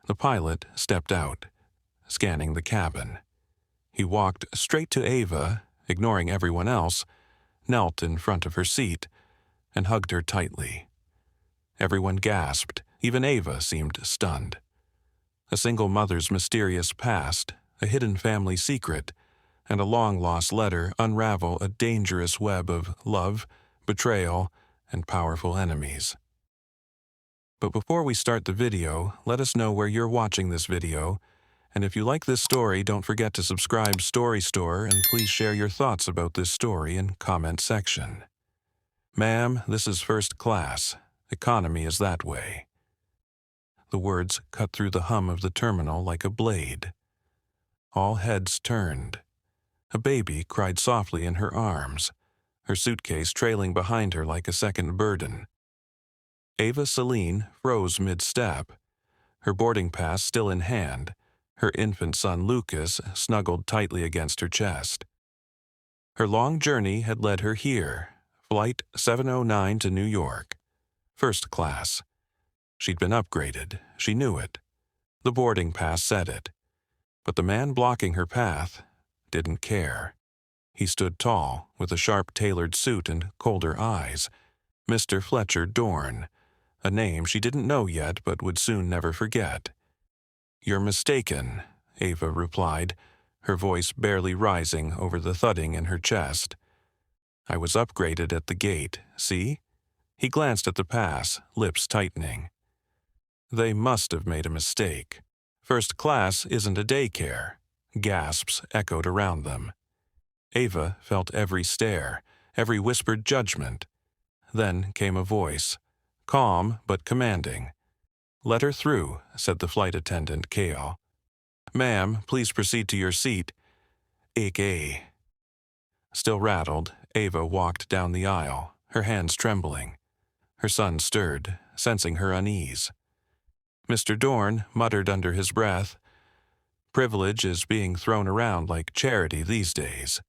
The pilot stepped out, scanning the cabin. He walked straight to Ava, ignoring everyone else, knelt in front of her seat, and hugged her tightly. Everyone gasped. Even Ava seemed stunned. A single mother's mysterious past, a hidden family secret, and a long-lost letter unravel a dangerous web of love, betrayal, and powerful enemies. But before we start the video, let us know where you're watching this video, and if you like this story, don't forget to subscribe Story Store and please share your thoughts about this story in comment section. Ma'am, this is first class. Economy is that way. The words cut through the hum of the terminal like a blade. All heads turned. A baby cried softly in her arms, her suitcase trailing behind her like a second burden. Ava Celine froze mid-step, her boarding pass still in hand, her infant son Lucas snuggled tightly against her chest. Her long journey had led her here, Flight 709 to New York. First class. She'd been upgraded, she knew it. The boarding pass said it. But the man blocking her path didn't care. He stood tall, with a sharp-tailored suit and colder eyes. Mr. Fletcher Dorn, a name she didn't know yet but would soon never forget. "You're mistaken," Ava replied, her voice barely rising over the thudding in her chest. "I was upgraded at the gate, see?" He glanced at the pass, lips tightening. They must have made a mistake. First class isn't a daycare. Gasps echoed around them. Ava felt every stare, every whispered judgment. Then came a voice, calm but commanding. "Let her through," said the flight attendant, Kale. "Ma'am, please proceed to your seat." "Ik." Still rattled, Ava walked down the aisle, her hands trembling. Her son stirred, sensing her unease. Mr. Dorn muttered under his breath, "Privilege is being thrown around like charity these days."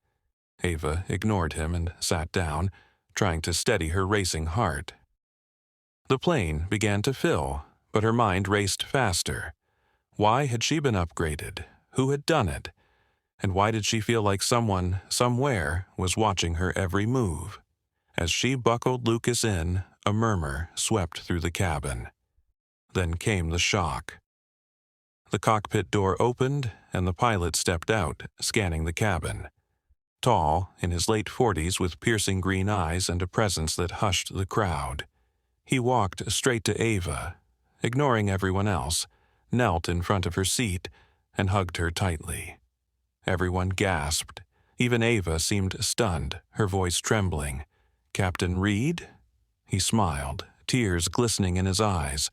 Ava ignored him and sat down, trying to steady her racing heart. The plane began to fill, but her mind raced faster. Why had she been upgraded? Who had done it? And why did she feel like someone, somewhere, was watching her every move? As she buckled Lucas in, a murmur swept through the cabin. Then came the shock. The cockpit door opened, and the pilot stepped out, scanning the cabin. Tall, in his late 40s with piercing green eyes and a presence that hushed the crowd. He walked straight to Ava, ignoring everyone else, knelt in front of her seat, and hugged her tightly. Everyone gasped. Even Ava seemed stunned, her voice trembling. "Captain Reed?" He smiled, tears glistening in his eyes.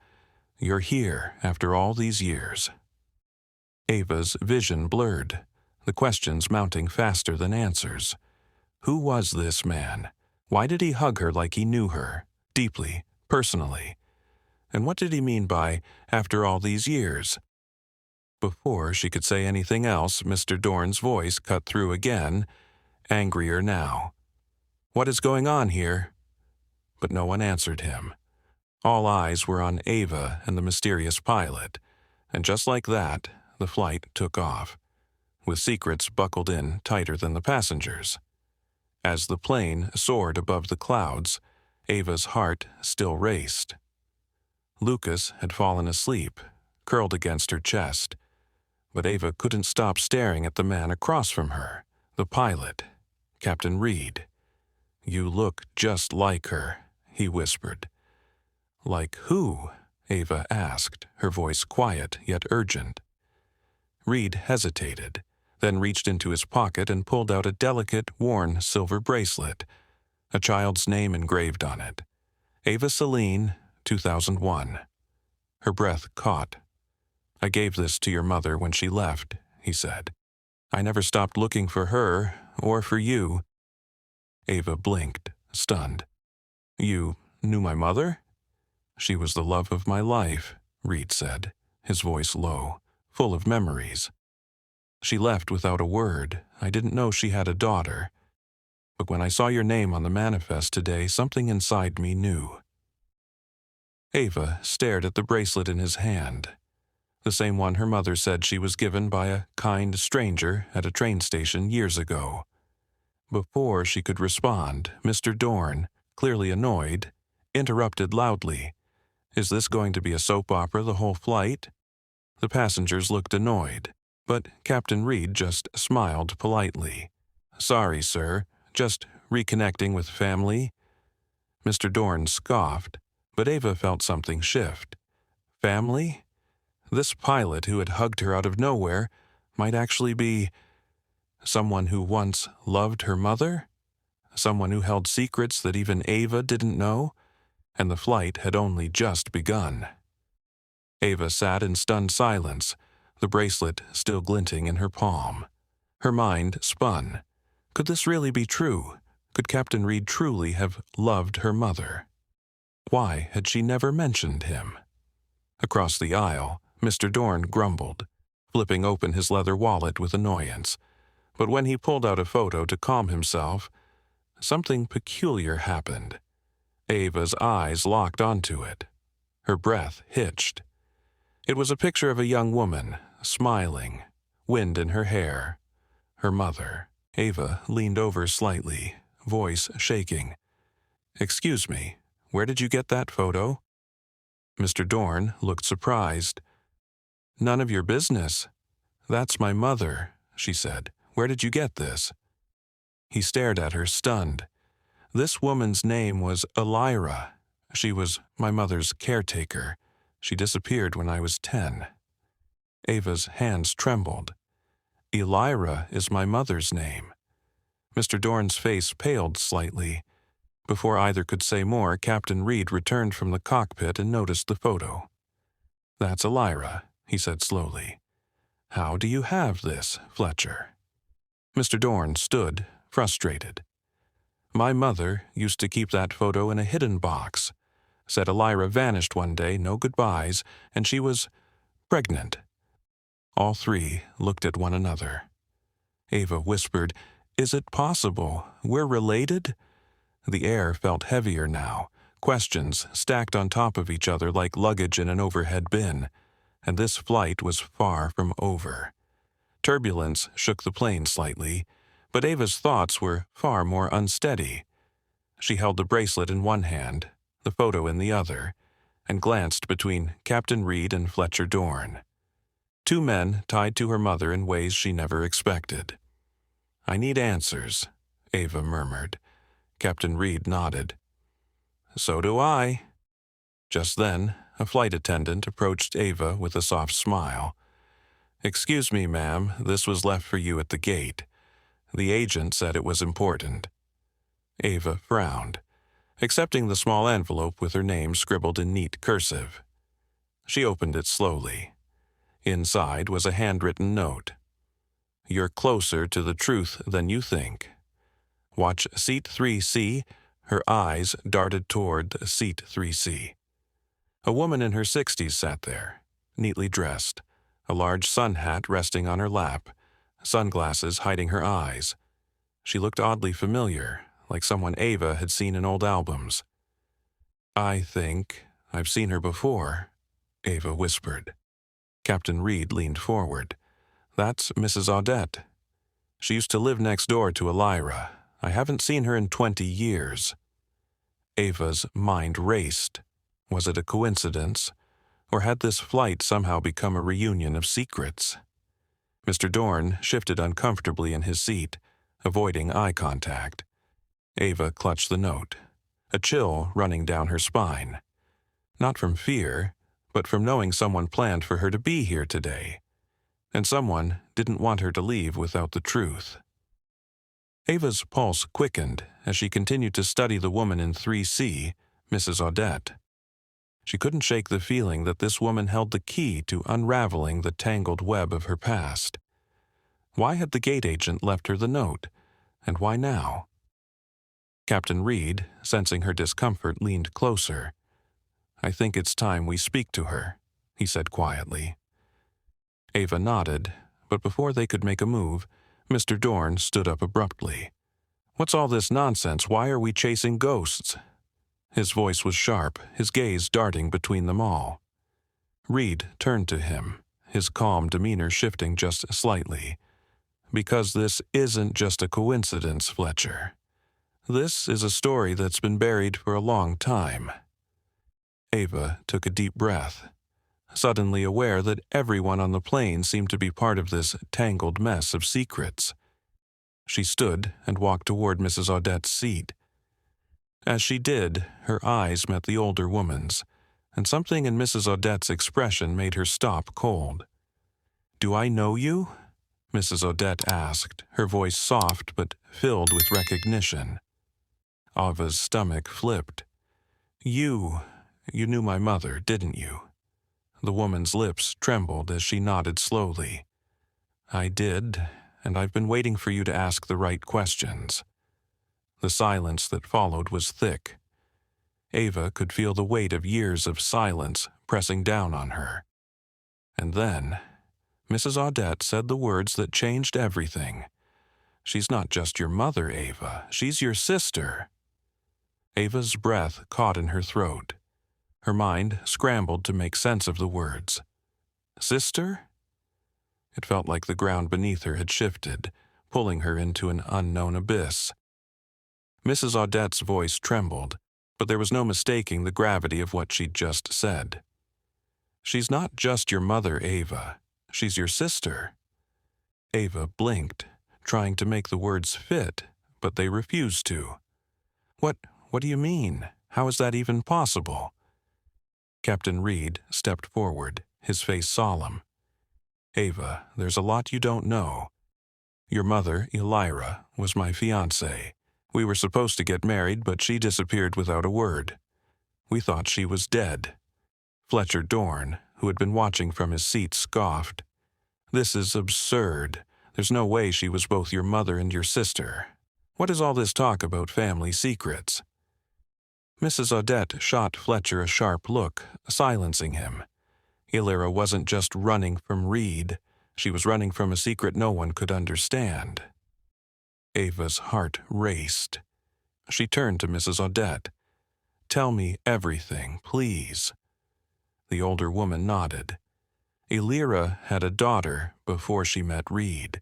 "You're here after all these years." Ava's vision blurred, the questions mounting faster than answers. Who was this man? Why did he hug her like he knew her, deeply, personally? And what did he mean by, "after all these years"? Before she could say anything else, Mr. Dorn's voice cut through again, angrier now. "What is going on here?" But no one answered him. All eyes were on Ava and the mysterious pilot, and just like that, the flight took off, with secrets buckled in tighter than the passengers. As the plane soared above the clouds, Ava's heart still raced. Lucas had fallen asleep, curled against her chest, but Ava couldn't stop staring at the man across from her, the pilot, Captain Reed. "You look just like her," he whispered. "Like who?" Ava asked, her voice quiet yet urgent. Reed hesitated, then reached into his pocket and pulled out a delicate, worn silver bracelet, a child's name engraved on it. Ava Celine, 2001. Her breath caught. "I gave this to your mother when she left," he said. "I never stopped looking for her, or for you." Ava blinked, stunned. "You knew my mother?" "She was the love of my life," Reed said, his voice low, full of memories. "She left without a word. I didn't know she had a daughter. But when I saw your name on the manifest today, something inside me knew." Ava stared at the bracelet in his hand. the same one her mother said she was given by a kind stranger at a train station years ago. Before she could respond, Mr. Dorn, clearly annoyed, interrupted loudly. "Is this going to be a soap opera the whole flight?" The passengers looked annoyed, but Captain Reed just smiled politely. "Sorry, sir, just reconnecting with family." Mr. Dorn scoffed, but Ava felt something shift. Family? This pilot who had hugged her out of nowhere might actually be someone who once loved her mother? Someone who held secrets that even Ava didn't know? And the flight had only just begun. Ava sat in stunned silence, the bracelet still glinting in her palm. Her mind spun. Could this really be true? Could Captain Reed truly have loved her mother? Why had she never mentioned him? Across the aisle, Mr. Dorn grumbled, flipping open his leather wallet with annoyance. But when he pulled out a photo to calm himself, something peculiar happened. Ava's eyes locked onto it. Her breath hitched. It was a picture of a young woman, smiling, wind in her hair. Her mother. Ava leaned over slightly, voice shaking. "Excuse me, where did you get that photo?" Mr. Dorn looked surprised. "None of your business. That's my mother," she said. "Where did you get this?" He stared at her, stunned. This woman's name was Elira. She was my mother's caretaker. She disappeared when I was 10. Ava's hands trembled. "Elira is my mother's name." Mr. Dorn's face paled slightly. Before either could say more, Captain Reed returned from the cockpit and noticed the photo. "That's Elira," he said slowly. "How do you have this, Fletcher?" Mr. Dorn stood, frustrated. "My mother used to keep that photo in a hidden box. Said Elira vanished one day, no goodbyes, and she was pregnant." All three looked at one another. Ava whispered, "Is it possible? We're related?" The air felt heavier now, questions stacked on top of each other like luggage in an overhead bin, and this flight was far from over. Turbulence shook the plane slightly, but Ava's thoughts were far more unsteady. She held the bracelet in one hand, the photo in the other, and glanced between Captain Reed and Fletcher Dorn. Two men tied to her mother in ways she never expected. "I need answers," Ava murmured. Captain Reed nodded. "So do I." Just then, a flight attendant approached Ava with a soft smile. "Excuse me, ma'am, this was left for you at the gate. The agent said it was important." Ava frowned, accepting the small envelope with her name scribbled in neat cursive. She opened it slowly. Inside was a handwritten note. "You're closer to the truth than you think. Watch Seat 3C." Her eyes darted toward Seat 3C. A woman in her 60s sat there, neatly dressed, a large sun hat resting on her lap, sunglasses hiding her eyes. She looked oddly familiar, like someone Ava had seen in old albums. "I think I've seen her before," Ava whispered. Captain Reed leaned forward. "That's Mrs. Audette. She used to live next door to Elira. I haven't seen her in 20 years. Ava's mind raced. Was it a coincidence? Or had this flight somehow become a reunion of secrets? Mr. Dorn shifted uncomfortably in his seat, avoiding eye contact. Ava clutched the note, a chill running down her spine. Not from fear, but from knowing someone planned for her to be here today. And someone didn't want her to leave without the truth. Ava's pulse quickened as she continued to study the woman in 3C, Mrs. Audette. She couldn't shake the feeling that this woman held the key to unraveling the tangled web of her past. Why had the gate agent left her the note, and why now? Captain Reed, sensing her discomfort, leaned closer. "I think it's time we speak to her," he said quietly. Ava nodded, but before they could make a move, Mr. Dorn stood up abruptly. "What's all this nonsense? Why are we chasing ghosts?" His voice was sharp, his gaze darting between them all. Reed turned to him, his calm demeanor shifting just slightly. "Because this isn't just a coincidence, Fletcher. This is a story that's been buried for a long time." Ava took a deep breath, suddenly aware that everyone on the plane seemed to be part of this tangled mess of secrets. She stood and walked toward Mrs. Audette's seat. As she did, her eyes met the older woman's, and something in Mrs. Audette's expression made her stop cold. "Do I know you?" Mrs. Audette asked, her voice soft but filled with recognition. Ava's stomach flipped. You knew my mother, didn't you?" The woman's lips trembled as she nodded slowly. "I did, and I've been waiting for you to ask the right questions." The silence that followed was thick. Ava could feel the weight of years of silence pressing down on her. And then, Mrs. Audette said the words that changed everything. "She's not just your mother, Ava. She's your sister." Ava's breath caught in her throat. Her mind scrambled to make sense of the words. Sister? It felt like the ground beneath her had shifted, pulling her into an unknown abyss. Mrs. Audette's voice trembled, but there was no mistaking the gravity of what she'd just said. "She's not just your mother, Ava. She's your sister." Ava blinked, trying to make the words fit, but they refused to. What do you mean? How is that even possible?" Captain Reed stepped forward, his face solemn. "Ava, there's a lot you don't know. Your mother, Elira, was my fiancée. We were supposed to get married, but she disappeared without a word. We thought she was dead." Fletcher Dorn, who had been watching from his seat, scoffed. "This is absurd. There's no way she was both your mother and your sister. What is all this talk about family secrets?" Mrs. Audette shot Fletcher a sharp look, silencing him. Elira wasn't just running from Reed. She was running from a secret no one could understand. Ava's heart raced. She turned to Mrs. Audette. "Tell me everything, please." The older woman nodded. "Elira had a daughter before she met Reed,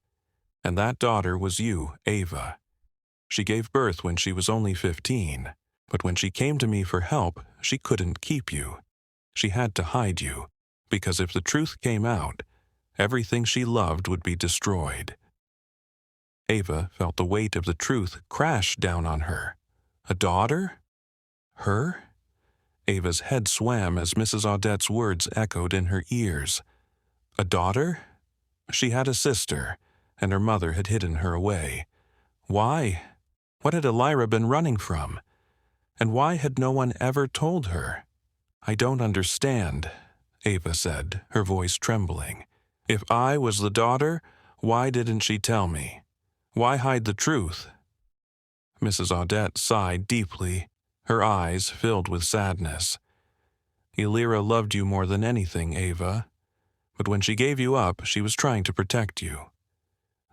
and that daughter was you, Ava. She gave birth when she was only 15, but when she came to me for help, she couldn't keep you. She had to hide you, because if the truth came out, everything she loved would be destroyed." Ava felt the weight of the truth crash down on her. A daughter? Her? Ava's head swam as Mrs. Audette's words echoed in her ears. A daughter? She had a sister, and her mother had hidden her away. Why? What had Elira been running from? And why had no one ever told her? "I don't understand," Ava said, her voice trembling. "If I was the daughter, why didn't she tell me? Why hide the truth?" Mrs. Audette sighed deeply, her eyes filled with sadness. "Elira loved you more than anything, Ava. But when she gave you up, she was trying to protect you.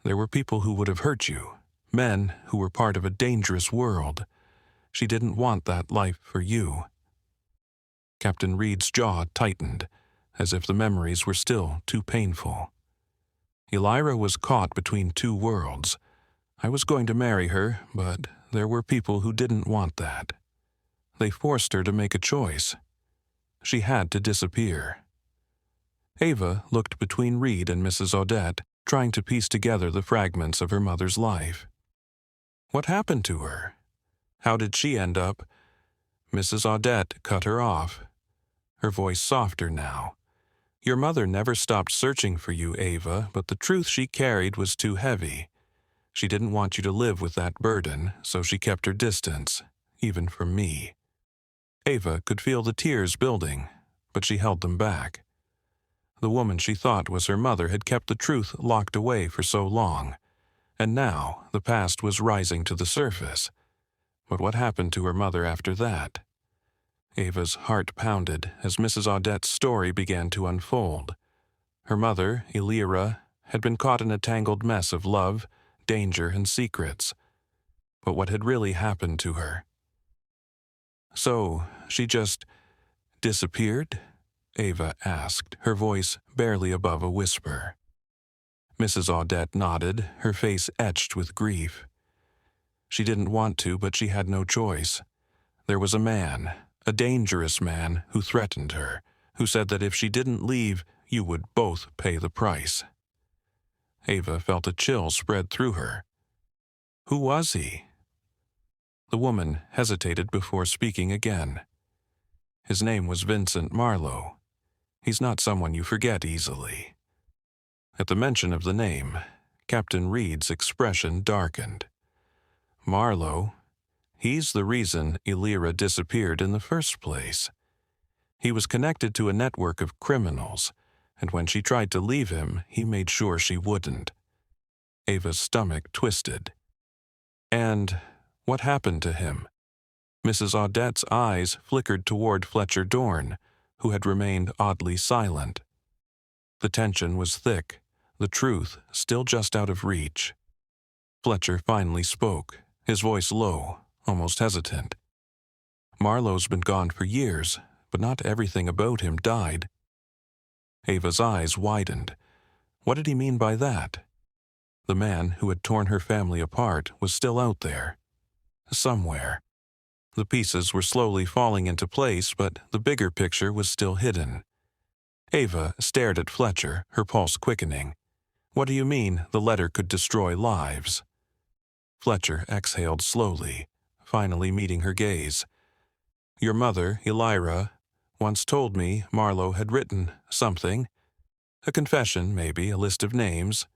There were people who would have hurt you, men who were part of a dangerous world. She didn't want that life for you." Captain Reed's jaw tightened, as if the memories were still too painful. "Elira was caught between two worlds. I was going to marry her, but there were people who didn't want that. They forced her to make a choice. She had to disappear." Ava looked between Reed and Mrs. Audette, trying to piece together the fragments of her mother's life. What happened to her? How did she end up? Mrs. Audette cut her off, her voice softer now. "Your mother never stopped searching for you, Ava, but the truth she carried was too heavy. She didn't want you to live with that burden, so she kept her distance, even from me." Ava could feel the tears building, but she held them back. The woman she thought was her mother had kept the truth locked away for so long, and now the past was rising to the surface. But what happened to her mother after that? Ava's heart pounded as Mrs. Audette's story began to unfold. Her mother, Elira, had been caught in a tangled mess of love, danger, and secrets. But what had really happened to her? "So, she just disappeared?" Ava asked, her voice barely above a whisper. Mrs. Audette nodded, her face etched with grief. She didn't want to, but she had no choice. There was a man, a dangerous man, who threatened her, who said that if she didn't leave, you would both pay the price. Ava felt a chill spread through her. Who was he? The woman hesitated before speaking again. His name was Vincent Marlowe. He's not someone you forget easily. At the mention of the name, Captain Reed's expression darkened. Marlowe, he's the reason Elira disappeared in the first place. He was connected to a network of criminals, and when she tried to leave him, he made sure she wouldn't. Ava's stomach twisted. And what happened to him? Mrs. Audette's eyes flickered toward Fletcher Dorn, who had remained oddly silent. The tension was thick, the truth still just out of reach. Fletcher finally spoke, his voice low, almost hesitant. Marlowe's been gone for years, but not everything about him died. Ava's eyes widened. What did he mean by that? The man who had torn her family apart was still out there. Somewhere. The pieces were slowly falling into place, but the bigger picture was still hidden. Ava stared at Fletcher, her pulse quickening. What do you mean the letter could destroy lives? Fletcher exhaled slowly, finally meeting her gaze. Your mother, Elira, once told me Marlowe had written something. A confession, maybe, a list of names.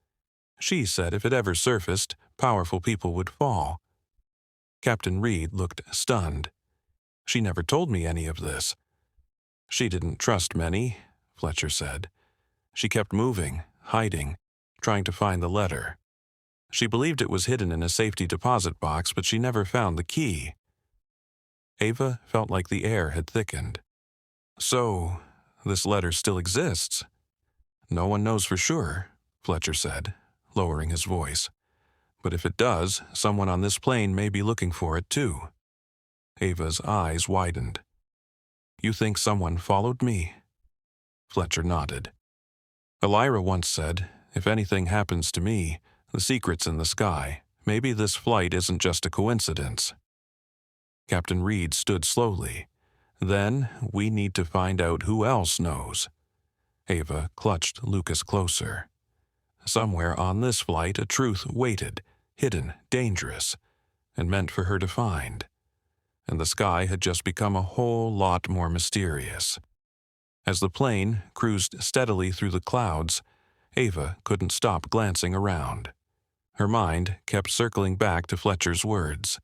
She said if it ever surfaced, powerful people would fall. Captain Reed looked stunned. She never told me any of this. She didn't trust many, Fletcher said. She kept moving, hiding, trying to find the letter. She believed it was hidden in a safety deposit box, but she never found the key. Ava felt like the air had thickened. So, this letter still exists? No one knows for sure, Fletcher said, lowering his voice. But if it does, someone on this plane may be looking for it too. Ava's eyes widened. You think someone followed me? Fletcher nodded. Elira once said, if anything happens to me, the secret's in the sky. Maybe this flight isn't just a coincidence. Captain Reed stood slowly. Then we need to find out who else knows. Ava clutched Lucas closer. Somewhere on this flight a truth waited, hidden, dangerous, and meant for her to find. And the sky had just become a whole lot more mysterious. As the plane cruised steadily through the clouds, Ava couldn't stop glancing around. Her mind kept circling back to Fletcher's words.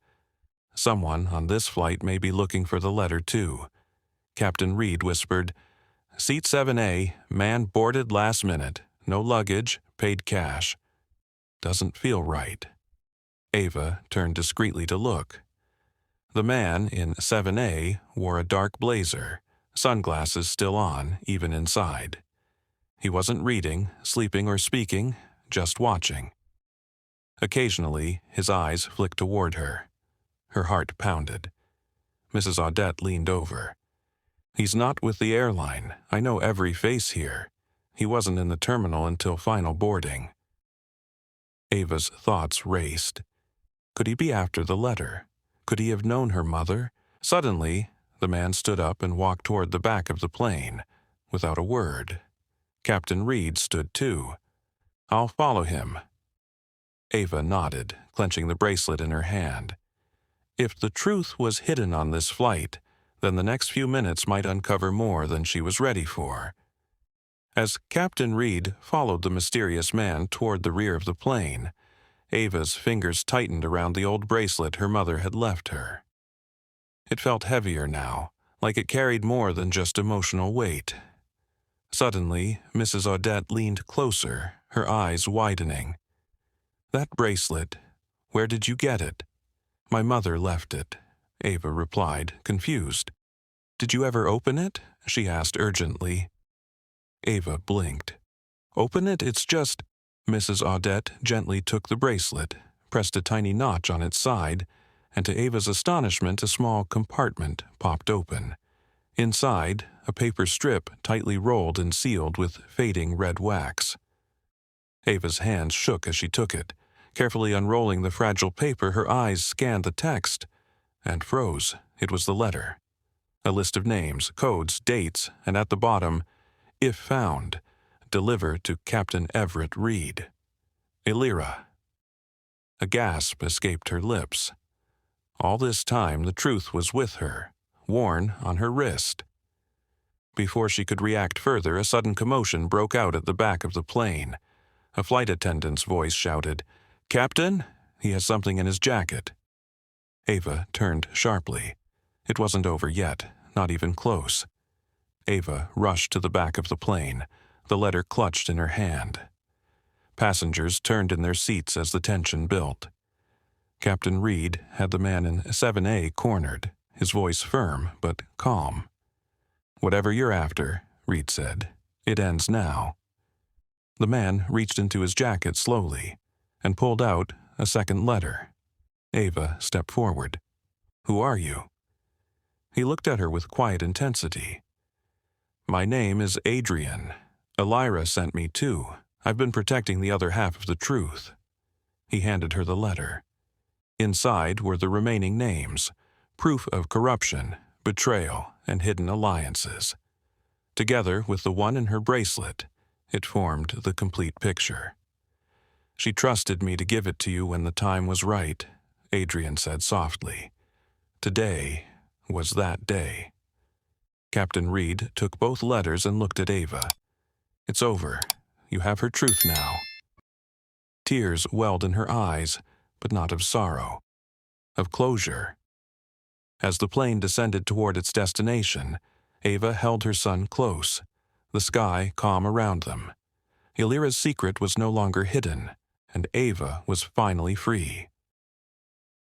Someone on this flight may be looking for the letter too. Captain Reed whispered, Seat 7A, man boarded last minute, no luggage, paid cash. Doesn't feel right. Ava turned discreetly to look. The man in 7A wore a dark blazer, sunglasses still on, even inside. He wasn't reading, sleeping, or speaking, just watching. Occasionally, his eyes flicked toward her. Her heart pounded. Mrs. Audette leaned over. He's not with the airline. I know every face here. He wasn't in the terminal until final boarding. Ava's thoughts raced. Could he be after the letter? Could he have known her mother? Suddenly, the man stood up and walked toward the back of the plane, without a word. Captain Reed stood too. I'll follow him. Ava nodded, clenching the bracelet in her hand. If the truth was hidden on this flight, then the next few minutes might uncover more than she was ready for. As Captain Reed followed the mysterious man toward the rear of the plane, Ava's fingers tightened around the old bracelet her mother had left her. It felt heavier now, like it carried more than just emotional weight. Suddenly, Mrs. Audette leaned closer, her eyes widening. That bracelet, where did you get it? My mother left it, Ava replied, confused. Did you ever open it? She asked urgently. Ava blinked. Open it? It's just... Mrs. Audette gently took the bracelet, pressed a tiny notch on its side, and to Ava's astonishment a small compartment popped open. Inside, a paper strip tightly rolled and sealed with fading red wax. Ava's hands shook as she took it. Carefully unrolling the fragile paper, her eyes scanned the text and froze. It was the letter. A list of names, codes, dates, and at the bottom, if found, deliver to Captain Everett Reed. Illyria. A gasp escaped her lips. All this time the truth was with her, worn on her wrist. Before she could react further, a sudden commotion broke out at the back of the plane. A flight attendant's voice shouted, "Captain, he has something in his jacket." Ava turned sharply. It wasn't over yet, not even close. Ava rushed to the back of the plane, the letter clutched in her hand. Passengers turned in their seats as the tension built. Captain Reed had the man in 7A cornered, his voice firm but calm. "Whatever you're after," Reed said, "it ends now." The man reached into his jacket slowly and pulled out a second letter. Ava stepped forward. "Who are you?" He looked at her with quiet intensity. "My name is Adrian. Illyria sent me too. I've been protecting the other half of the truth." He handed her the letter. Inside were the remaining names, proof of corruption, betrayal, and hidden alliances. Together with the one in her bracelet, it formed the complete picture. "She trusted me to give it to you when the time was right," Adrian said softly. "Today was that day." Captain Reed took both letters and looked at Ava. "It's over. You have her truth now." Tears welled in her eyes, but not of sorrow, of closure. As the plane descended toward its destination, Ava held her son close, the sky calm around them. Illyria's secret was no longer hidden, and Ava was finally free.